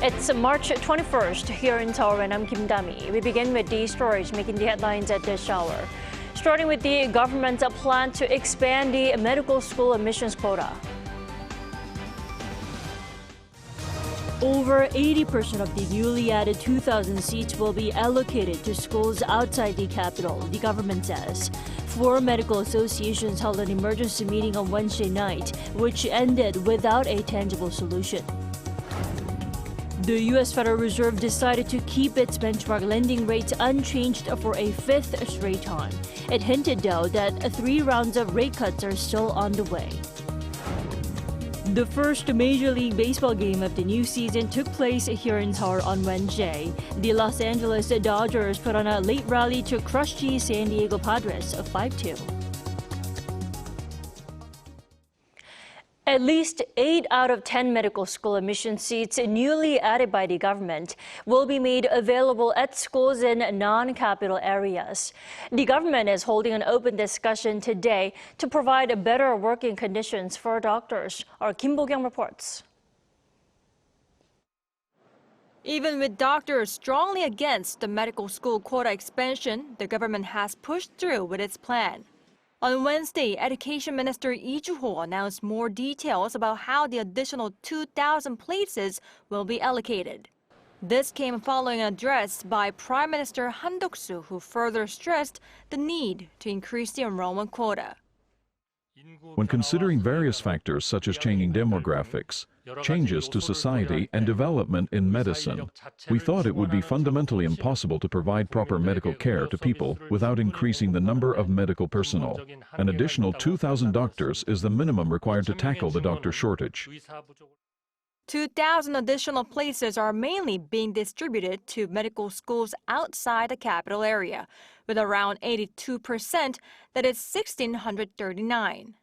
It's March 21st here in Seoul, and I'm Kim Dami. We begin with the stories making the headlines at this hour. Starting with the government's plan to expand the medical school admissions quota. Over 80% of the newly added 2,000 seats will be allocated to schools outside the capital, the government says. 4 medical associations held an emergency meeting on Wednesday night, which ended without a tangible solution. The U.S. Federal Reserve decided to keep its benchmark lending rates unchanged for a 5th straight time. It hinted, though, that 3 rounds of rate cuts are still on the way. The first Major League Baseball game of the new season took place here in Seoul on Wednesday. The Los Angeles Dodgers put on a late rally to crush the San Diego Padres of 5-2. At least 8 out of 10 medical school admission seats newly added by the government will be made available at schools in non-capital areas. The government is holding an open discussion today to provide better working conditions for doctors. Our Kim Bo-kyung reports. Even with doctors strongly against the medical school quota expansion, the government has pushed through with its plan. On Wednesday, Education Minister Lee Joo-ho announced more details about how the additional 2,000 places will be allocated. This came following an address by Prime Minister Han Duk-soo, who further stressed the need to increase the enrollment quota. When considering various factors such as changing demographics, changes to society, and development in medicine, we thought it would be fundamentally impossible to provide proper medical care to people without increasing the number of medical personnel. An additional 2,000 doctors is the minimum required to tackle the doctor shortage. 2,000 additional places are mainly being distributed to medical schools outside the capital area, with around 82%, that is 1,639.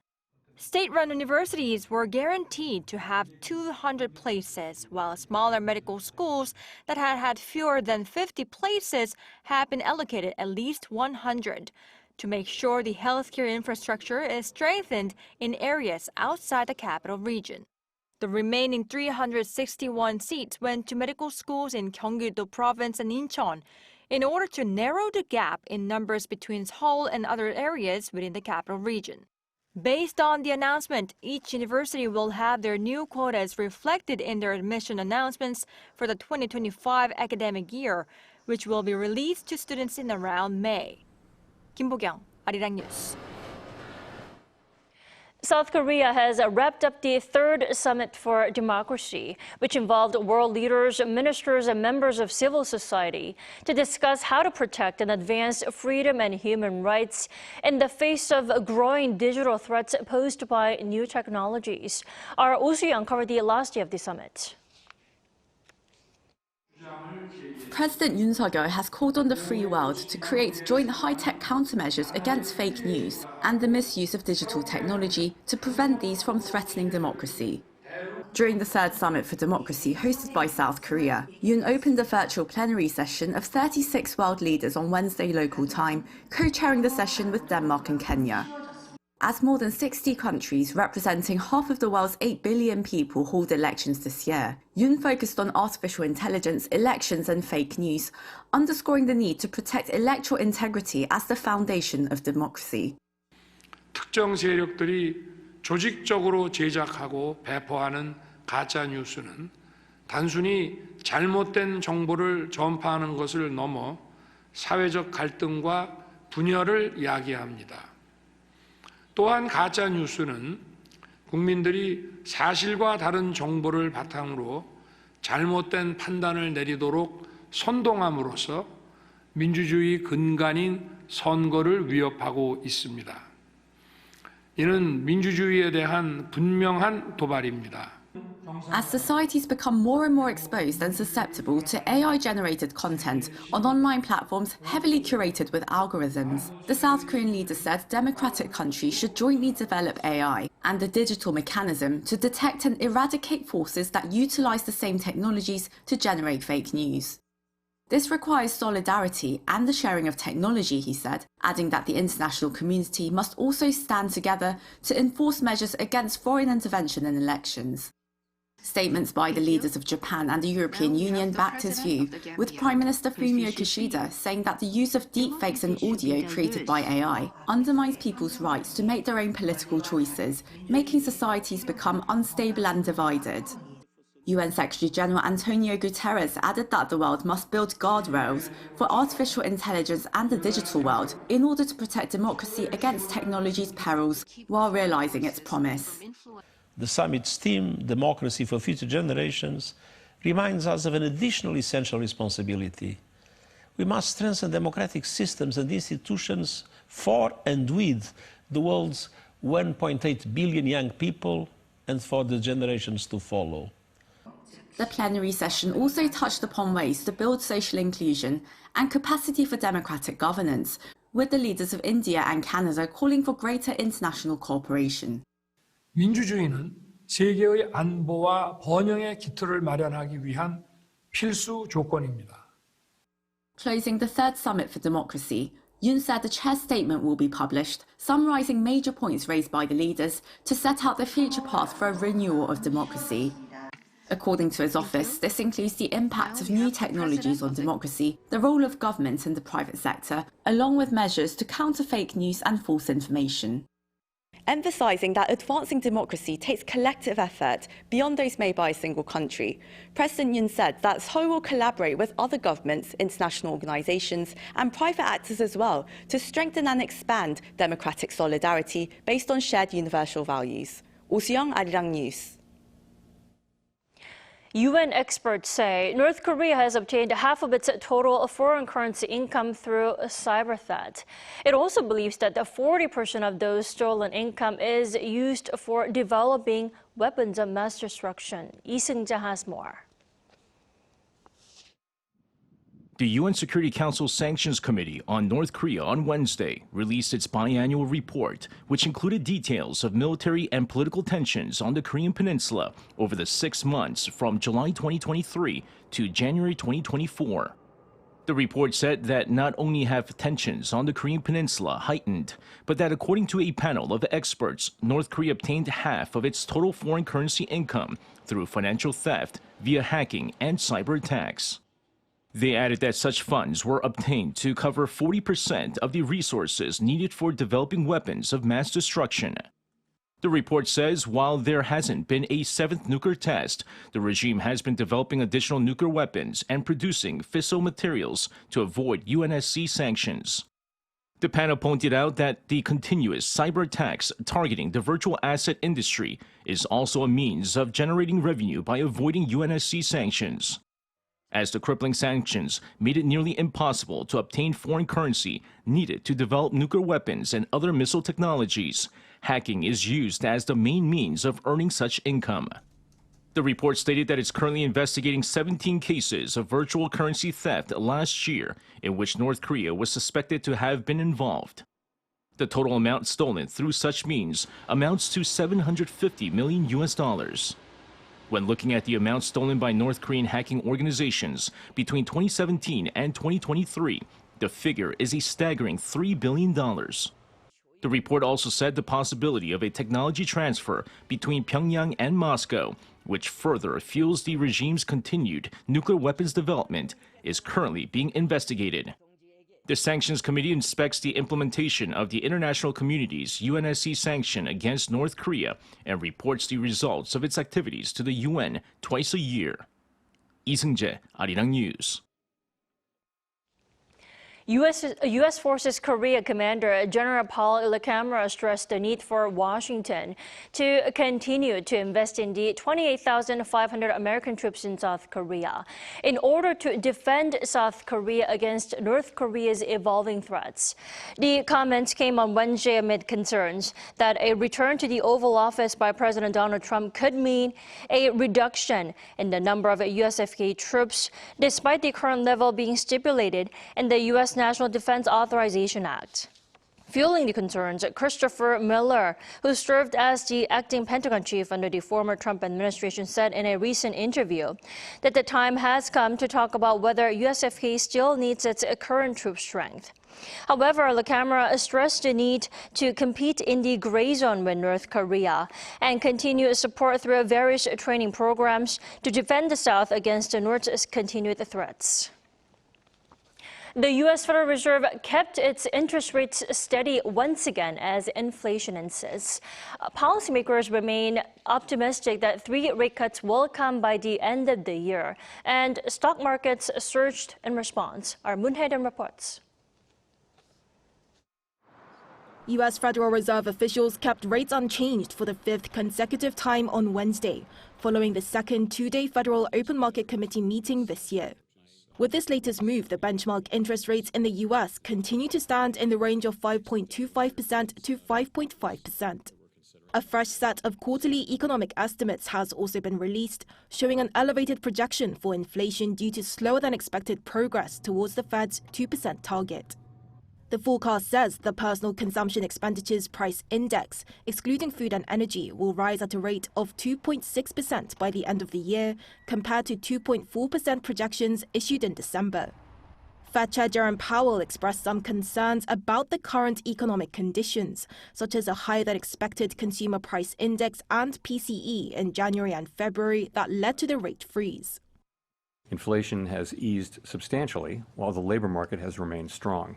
State-run universities were guaranteed to have 200 places, while smaller medical schools that had fewer than 50 places have been allocated at least 100, to make sure the healthcare infrastructure is strengthened in areas outside the capital region. The remaining 361 seats went to medical schools in Gyeonggi-do Province and Incheon, in order to narrow the gap in numbers between Seoul and other areas within the capital region. Based on the announcement, each university will have their new quotas reflected in their admission announcements for the 2025 academic year, which will be released to students in around May. Kim Bo-kyung, Arirang News. South Korea has wrapped up the 3rd Summit for Democracy, which involved world leaders, ministers, and members of civil society to discuss how to protect and advance freedom and human rights in the face of growing digital threats posed by new technologies. Our Oh Soo-young covered the last day of the summit. President Yoon Suk-yeol has called on the free world to create joint high-tech countermeasures against fake news and the misuse of digital technology to prevent these from threatening democracy. During the 3rd Summit for Democracy hosted by South Korea, Yoon opened a virtual plenary session of 36 world leaders on Wednesday local time, co-chairing the session with Denmark and Kenya. As more than 60 countries representing half of the world's 8 billion people hold elections this year, Yoon focused on artificial intelligence, elections and fake news, underscoring the need to protect electoral integrity as the foundation of democracy. 특정 세력들이 조직적으로 제작하고 배포하는 가짜 뉴스는 단순히 잘못된 정보를 전파하는 것을 넘어 사회적 갈등과 분열을 야기합니다. 또한 가짜 뉴스는 국민들이 사실과 다른 정보를 바탕으로 잘못된 판단을 내리도록 선동함으로써 민주주의 근간인 선거를 위협하고 있습니다. 이는 민주주의에 대한 분명한 도발입니다. As societies become more and more exposed and susceptible to AI-generated content on online platforms heavily curated with algorithms, the South Korean leader said democratic countries should jointly develop AI and a digital mechanism to detect and eradicate forces that utilize the same technologies to generate fake news. This requires solidarity and the sharing of technology, he said, adding that the international community must also stand together to enforce measures against foreign intervention in elections. Statements by the leaders of Japan and the European Union backed his view, with Prime Minister Fumio Kishida saying that the use of deepfakes and audio created by AI undermines people's rights to make their own political choices, making societies become unstable and divided. UN Secretary-General Antonio Guterres added that the world must build guardrails for artificial intelligence and the digital world in order to protect democracy against technology's perils while realising its promise. The summit's theme, Democracy for Future Generations, reminds us of an additional essential responsibility. We must strengthen democratic systems and institutions for and with the world's 1.8 billion young people and for the generations to follow. The plenary session also touched upon ways to build social inclusion and capacity for democratic governance, with the leaders of India and Canada calling for greater international cooperation. 민주주의는 세계의 안보와 번영의 기틀을 마련하기 위한 필수 조건입니다. Closing the third summit for democracy, Yoon said the chair's statement will be published, summarising major points raised by the leaders to set out the future path for a renewal of democracy. According to his office, this includes the impact of new technologies on democracy, the role of government and the private sector, along with measures to counter fake news and false information. Emphasising that advancing democracy takes collective effort beyond those made by a single country, President Yoon said that Seoul will collaborate with other governments, international organisations and private actors as well to strengthen and expand democratic solidarity based on shared universal values. Oh Soo-young, Arirang News. UN experts say North Korea has obtained half of its total foreign currency income through a cyber threat. It also believes that 40% of those stolen income is used for developing weapons of mass destruction. Lee Seung-jae has more. The UN Security Council Sanctions Committee on North Korea on Wednesday released its biannual report, which included details of military and political tensions on the Korean Peninsula over the 6 months from July 2023 to January 2024. The report said that not only have tensions on the Korean Peninsula heightened, but that according to a panel of experts, North Korea obtained half of its total foreign currency income through financial theft via hacking and cyber attacks. They added that such funds were obtained to cover 40% of the resources needed for developing weapons of mass destruction. The report says while there hasn't been a 7th nuclear test, the regime has been developing additional nuclear weapons and producing fissile materials to avoid UNSC sanctions. The panel pointed out that the continuous cyber attacks targeting the virtual asset industry is also a means of generating revenue by avoiding UNSC sanctions. As the crippling sanctions made it nearly impossible to obtain foreign currency needed to develop nuclear weapons and other missile technologies, hacking is used as the main means of earning such income. The report stated that it's currently investigating 17 cases of virtual currency theft last year in which North Korea was suspected to have been involved. The total amount stolen through such means amounts to $750 million. When looking at the amount stolen by North Korean hacking organizations between 2017 and 2023, the figure is a staggering $3 billion. The report also said the possibility of a technology transfer between Pyongyang and Moscow, which further fuels the regime's continued nuclear weapons development, is currently being investigated. The Sanctions Committee inspects the implementation of the international community's UNSC sanction against North Korea and reports the results of its activities to the UN twice a year. Lee Seung-jae, Arirang News. U.S. Forces Korea Commander General Paul Lamra stressed the need for Washington to continue to invest in the 28,500 American troops in South Korea in order to defend South Korea against North Korea's evolving threats. The comments came on Wednesday amid concerns that a return to the Oval Office by President Donald Trump could mean a reduction in the number of USFK troops, despite the current level being stipulated in the U.S. National Defense Authorization Act. Fueling the concerns, Christopher Miller, who served as the acting Pentagon chief under the former Trump administration, said in a recent interview that the time has come to talk about whether USFK still needs its current troop strength. However, Lamra stressed the need to compete in the gray zone with North Korea and continue support through various training programs to defend the South against the North's continued threats. The U.S. Federal Reserve kept its interest rates steady once again as inflation insists. Policymakers remain optimistic that 3 rate cuts will come by the end of the year, and stock markets surged in response. Our Moon Hae-dun reports. U.S. Federal Reserve officials kept rates unchanged for the 5th consecutive time on Wednesday, following the second 2-day Federal Open Market Committee meeting this year. With this latest move, the benchmark interest rates in the U.S. continue to stand in the range of 5.25% to 5.5%. A fresh set of quarterly economic estimates has also been released, showing an elevated projection for inflation due to slower than expected progress towards the Fed's 2% target. The forecast says the personal consumption expenditures price index, excluding food and energy, will rise at a rate of 2.6% by the end of the year, compared to 2.4% projections issued in December. Fed Chair Jerome Powell expressed some concerns about the current economic conditions, such as a higher than expected consumer price index and PCE in January and February that led to the rate freeze. Inflation has eased substantially, while the labor market has remained strong.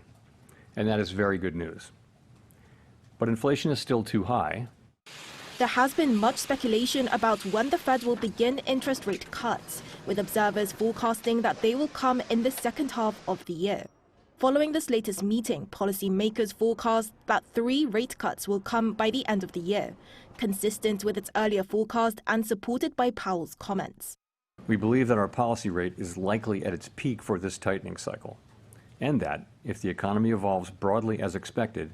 And that is very good news. But inflation is still too high. There has been much speculation about when the Fed will begin interest rate cuts, with observers forecasting that they will come in the second half of the year. Following this latest meeting, policymakers forecast that 3 rate cuts will come by the end of the year, consistent with its earlier forecast and supported by Powell's comments. We believe that our policy rate is likely at its peak for this tightening cycle, and that, if the economy evolves broadly as expected,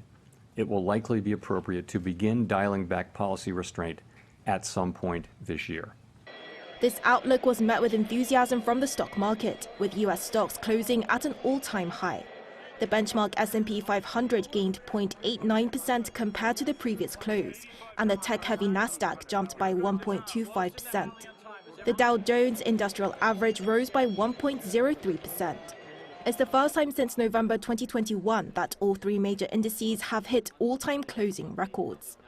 it will likely be appropriate to begin dialing back policy restraint at some point this year. This outlook was met with enthusiasm from the stock market, with U.S. stocks closing at an all-time high. The benchmark S&P 500 gained 0.89% compared to the previous close, and the tech-heavy Nasdaq jumped by 1.25%. The Dow Jones Industrial Average rose by 1.03%. It's the first time since November 2021 that all 3 major indices have hit all-time closing records.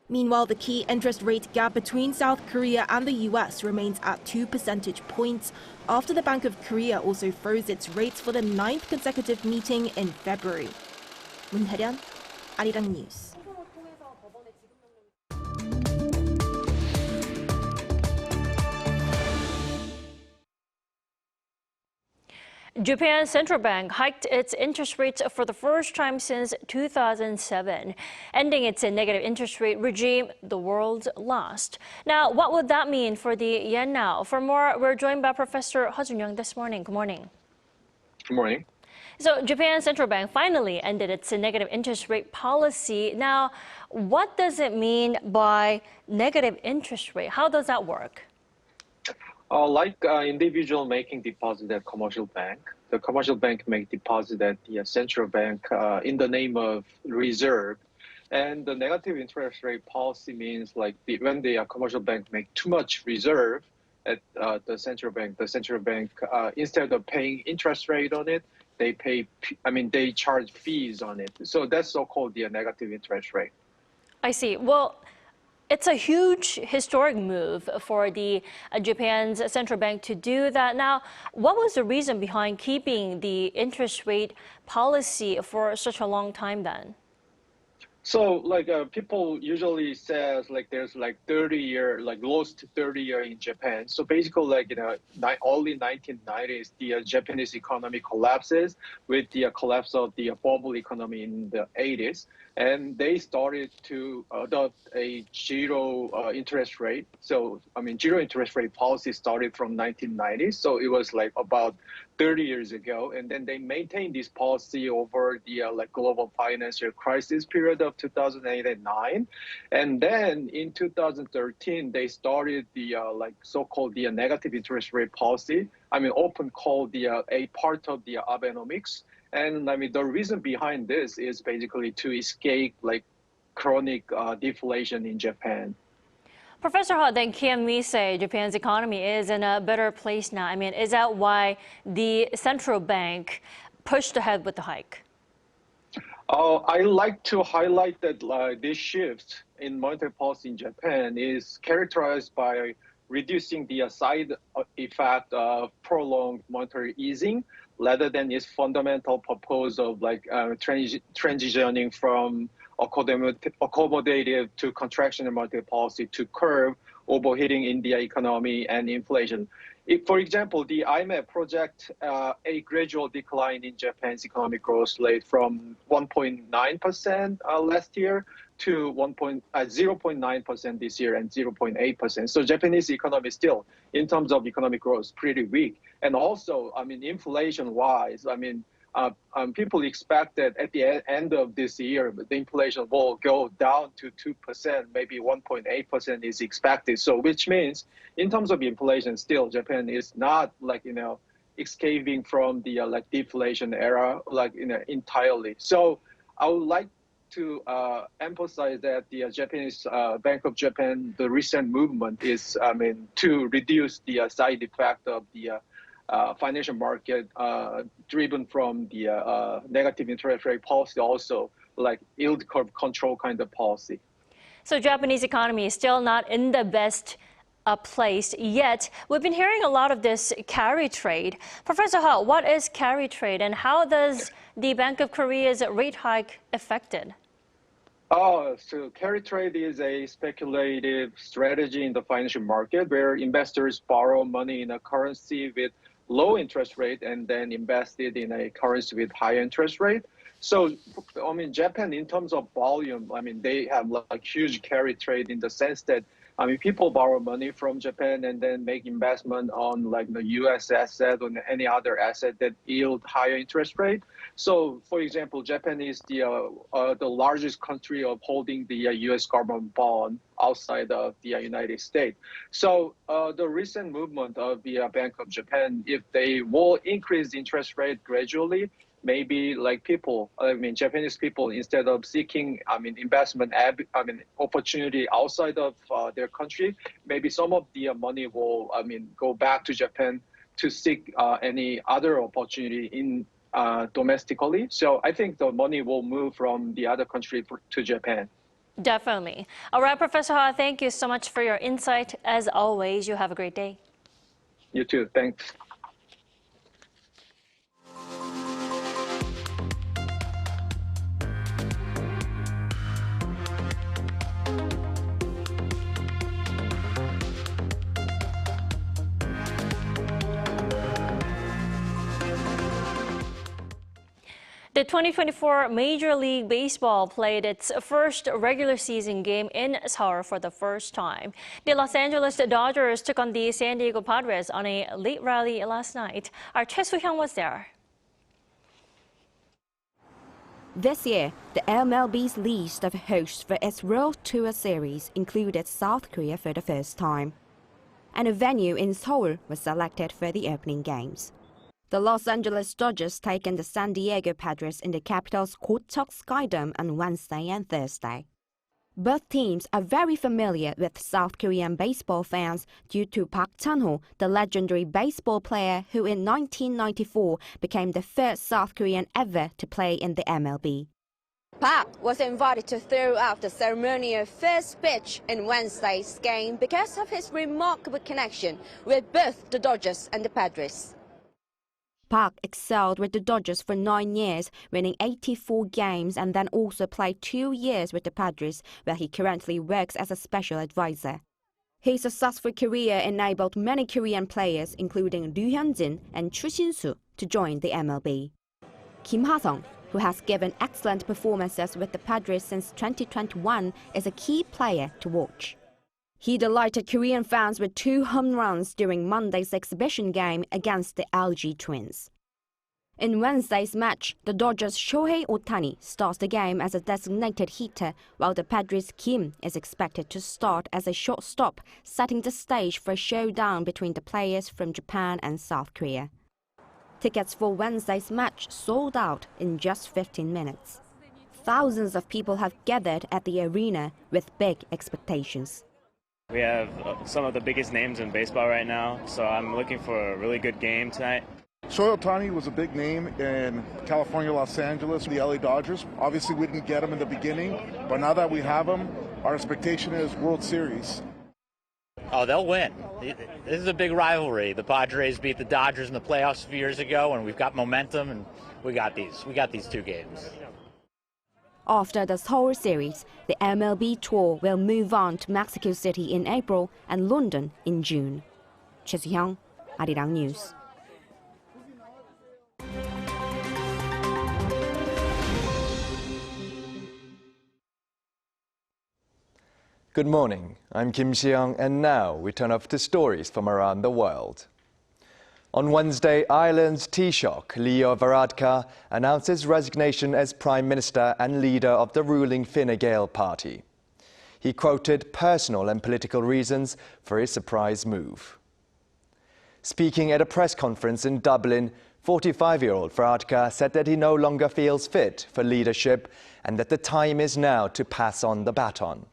Meanwhile, the key interest rate gap between South Korea and the U.S. remains at 2 percentage points after the Bank of Korea also froze its rates for the 9th consecutive meeting in February. Moon Hae-dun, Arirang News. Japan's central bank hiked its interest rates for the first time since 2007, ending its negative interest rate regime the world's last. Now, what would that mean for the yen now? For more, we're joined by Professor Heo Jun-young this morning. Good morning. Good morning. So, Japan's central bank finally ended its negative interest rate policy. Now, what does it mean by negative interest rate? How does that work? Like individual making deposit at commercial bank, the commercial bank make deposit at the central bank in the name of reserve. And the negative interest rate policy means like when the commercial bank make too much reserve at the central bank instead of paying interest rate on it, they charge fees on it. So that's so-called the negative interest rate. I see. Well, it's a huge historic move for the Japan's central bank to do that. Now, what was the reason behind keeping the interest rate policy for such a long time then? So like people usually says like there's like 30-year, like lost 30-year in Japan. So basically like, early 1990s, the Japanese economy collapses with the collapse of the bubble economy in the 80s. And they started to adopt a zero interest rate. So, zero interest rate policy started from 1990s. So it was like about 30 years ago, and then they maintained this policy over the global financial crisis period of 2008 and 9, and then in 2013 they started the so-called the negative interest rate policy. I mean, often called the a part of the Abenomics, and I mean the reason behind this is basically to escape chronic deflation in Japan. Professor Ho, then can we say Japan's economy is in a better place now? I mean, is that why the central bank pushed ahead with the hike? I like to highlight that this shift in monetary policy in Japan is characterized by reducing the side effect of prolonged monetary easing rather than its fundamental purpose of transitioning from accommodative to contraction in monetary policy to curb overheating in the economy and inflation. For example, the IMF project a gradual decline in Japan's economic growth rate from 1.9% last year to 0.9% this year and 0.8%. So Japanese economy still, in terms of economic growth, pretty weak. And also, I mean, inflation-wise, I mean, people expect that at the end of this year, the inflation will go down to 2%, maybe 1.8% is expected. So which means in terms of inflation, still Japan is not escaping from the deflation era entirely. So I would like to emphasize that the Japanese Bank of Japan, the recent movement is, to reduce the side effect of the financial market driven from the negative interest rate policy, also yield curve control kind of policy. So Japanese economy is still not in the best place yet. We've been hearing a lot of this carry trade. Professor Ho, what is carry trade and how does the Bank of Korea's rate hike affect it? So carry trade is a speculative strategy in the financial market where investors borrow money in a currency with low interest rate and then invest it in a currency with high interest rate. So, I mean, Japan, in terms of volume, I mean, they have huge carry trade in the sense that, I mean, people borrow money from Japan and then make investment on the U.S. asset or any other asset that yield higher interest rate. So, for example, Japan is the largest country of holding the U.S. government bond outside of the United States. So, the recent movement of the Bank of Japan, if they will increase the interest rate gradually, maybe Japanese people, instead of seeking, investment, opportunity outside of their country, maybe some of the money will, go back to Japan to seek any other opportunity in domestically. So I think the money will move from the other country to Japan. Definitely. All right, Professor Ha, thank you so much for your insight. As always, you have a great day. You too. Thanks. The 2024 Major League Baseball played its first regular season game in Seoul for the first time. The Los Angeles Dodgers took on the San Diego Padres on a late rally last night. Our Choi Soo-hyung was there. This year, the MLB's list of hosts for its World Tour Series included South Korea for the first time. And a venue in Seoul was selected for the opening games. The Los Angeles Dodgers take on the San Diego Padres in the capital's Gocheok Skydome on Wednesday and Thursday. Both teams are very familiar with South Korean baseball fans due to Park Chan-ho, the legendary baseball player who in 1994 became the first South Korean ever to play in the MLB. Park was invited to throw out the ceremonial first pitch in Wednesday's game because of his remarkable connection with both the Dodgers and the Padres. Park excelled with the Dodgers for 9 years, winning 84 games, and then also played 2 years with the Padres, where he currently works as a special advisor. His successful career enabled many Korean players, including Ryu Hyun-jin and Chu Shin-soo, to join the MLB. Kim Ha-sung, who has given excellent performances with the Padres since 2021, is a key player to watch. He delighted Korean fans with 2 home runs during Monday's exhibition game against the LG Twins. In Wednesday's match, the Dodgers' Shohei Ohtani starts the game as a designated hitter, while the Padres' Kim is expected to start as a shortstop, setting the stage for a showdown between the players from Japan and South Korea. Tickets for Wednesday's match sold out in just 15 minutes. Thousands of people have gathered at the arena with big expectations. We have some of the biggest names in baseball right now, so I'm looking for a really good game tonight. Shohei Ohtani was a big name in California, Los Angeles, the LA Dodgers. Obviously, we didn't get him in the beginning, but now that we have him, our expectation is World Series. Oh, they'll win. This is a big rivalry. The Padres beat the Dodgers in the playoffs a few years ago, and we've got momentum, and we got these 2 games. After the Seoul Series, the MLB tour will move on to Mexico City in April and London in June. Choi Soo-hyung, Arirang News. Good morning, I'm Kim Si-young, and now we turn off to stories from around the world. On Wednesday, Ireland's Taoiseach, Leo Varadkar, announced his resignation as Prime Minister and leader of the ruling Fine Gael party. He quoted personal and political reasons for his surprise move. Speaking at a press conference in Dublin, 45-year-old Varadkar said that he no longer feels fit for leadership and that the time is now to pass on the baton.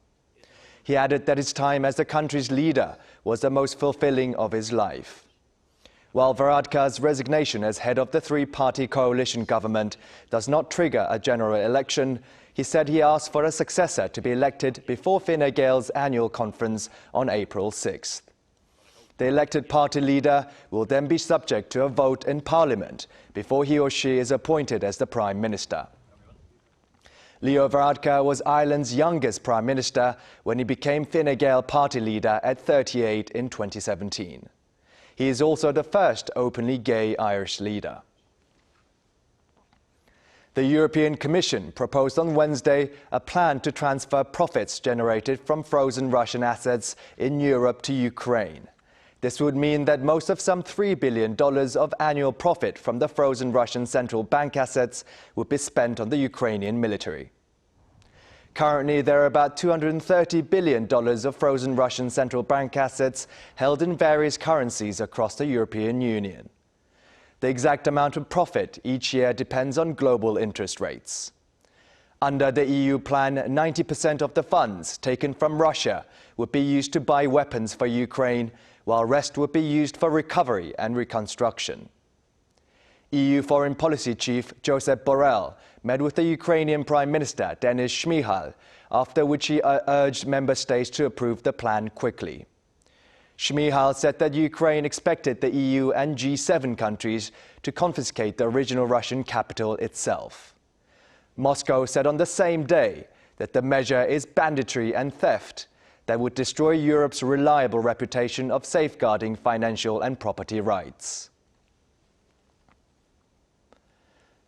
He added that his time as the country's leader was the most fulfilling of his life. While Varadkar's resignation as head of the 3-party coalition government does not trigger a general election, he said he asked for a successor to be elected before Fine Gael's annual conference on April 6th. The elected party leader will then be subject to a vote in Parliament before he or she is appointed as the Prime Minister. Leo Varadkar was Ireland's youngest Prime Minister when he became Fine Gael party leader at 38 in 2017. He is also the first openly gay Irish leader. The European Commission proposed on Wednesday a plan to transfer profits generated from frozen Russian assets in Europe to Ukraine. This would mean that most of some $3 billion of annual profit from the frozen Russian central bank assets would be spent on the Ukrainian military. Currently, there are about $230 billion of frozen Russian central bank assets held in various currencies across the European Union. The exact amount of profit each year depends on global interest rates. Under the EU plan, 90% of the funds taken from Russia would be used to buy weapons for Ukraine, while the rest would be used for recovery and reconstruction. EU Foreign Policy Chief Josep Borrell met with the Ukrainian Prime Minister Denis Shmyhal, after which he urged member states to approve the plan quickly. Shmyhal said that Ukraine expected the EU and G7 countries to confiscate the original Russian capital itself. Moscow said on the same day that the measure is banditry and theft that would destroy Europe's reliable reputation of safeguarding financial and property rights.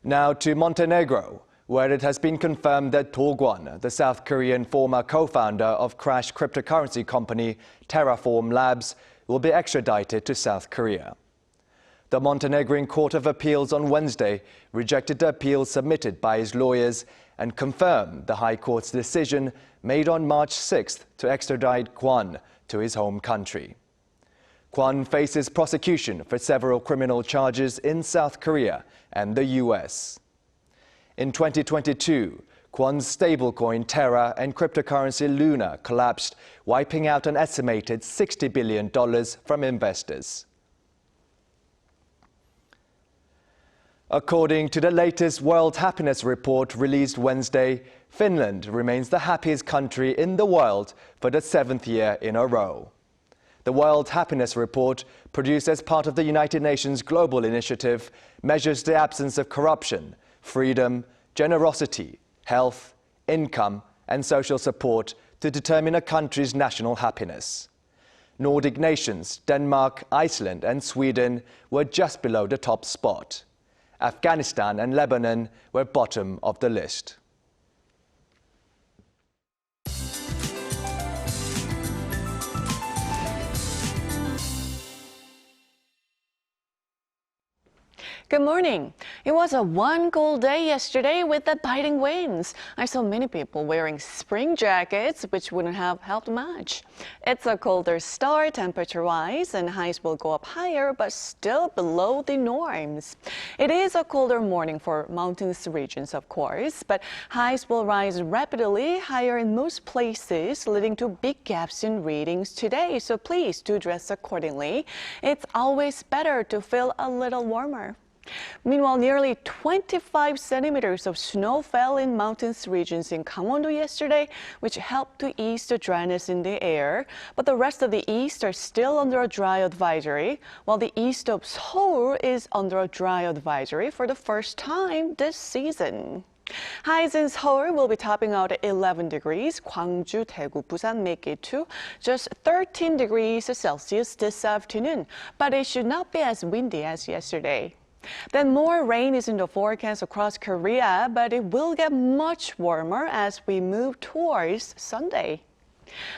Now to Montenegro, where it has been confirmed that Do Kwon, the South Korean former co-founder of crashed cryptocurrency company Terraform Labs, will be extradited to South Korea. The Montenegrin Court of Appeals on Wednesday rejected the appeal submitted by his lawyers and confirmed the High Court's decision made on March 6th to extradite Kwon to his home country. Kwon faces prosecution for several criminal charges in South Korea and the US. In 2022, Kwon's stablecoin Terra and cryptocurrency Luna collapsed, wiping out an estimated $60 billion from investors. According to the latest World Happiness Report released Wednesday, Finland remains the happiest country in the world for the 7th year in a row. The World Happiness Report, produced as part of the United Nations Global Initiative, measures the absence of corruption, freedom, generosity, health, income, and social support to determine a country's national happiness. Nordic nations, Denmark, Iceland, and Sweden were just below the top spot. Afghanistan and Lebanon were bottom of the list. Good morning. It was a one cold day yesterday with the biting winds. I saw many people wearing spring jackets, which wouldn't have helped much. It's a colder start temperature-wise, and highs will go up higher, but still below the norms. It is a colder morning for mountainous regions, of course, but highs will rise rapidly higher in most places, leading to big gaps in readings today. So please do dress accordingly. It's always better to feel a little warmer. Meanwhile, nearly 25 centimeters of snow fell in mountainous regions in Gangwon-do yesterday, which helped to ease the dryness in the air. But the rest of the east are still under a dry advisory, while the east of Seoul is under a dry advisory for the first time this season. Highs in Seoul will be topping out at 11 degrees. Gwangju, Daegu, Busan make it to just 13 degrees Celsius this afternoon, but it should not be as windy as yesterday. Then more rain is in the forecast across Korea, but it will get much warmer as we move towards Sunday.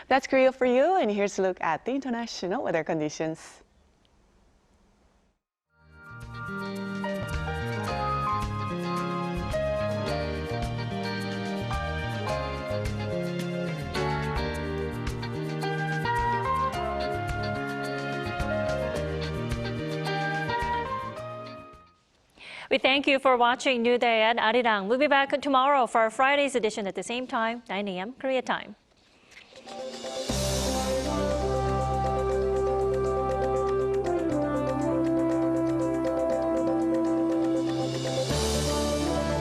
That's Korea for you, and here's a look at the international weather conditions. We thank you for watching New Day at Arirang. We'll be back tomorrow for our Friday's edition at the same time, 9 a.m. Korea time.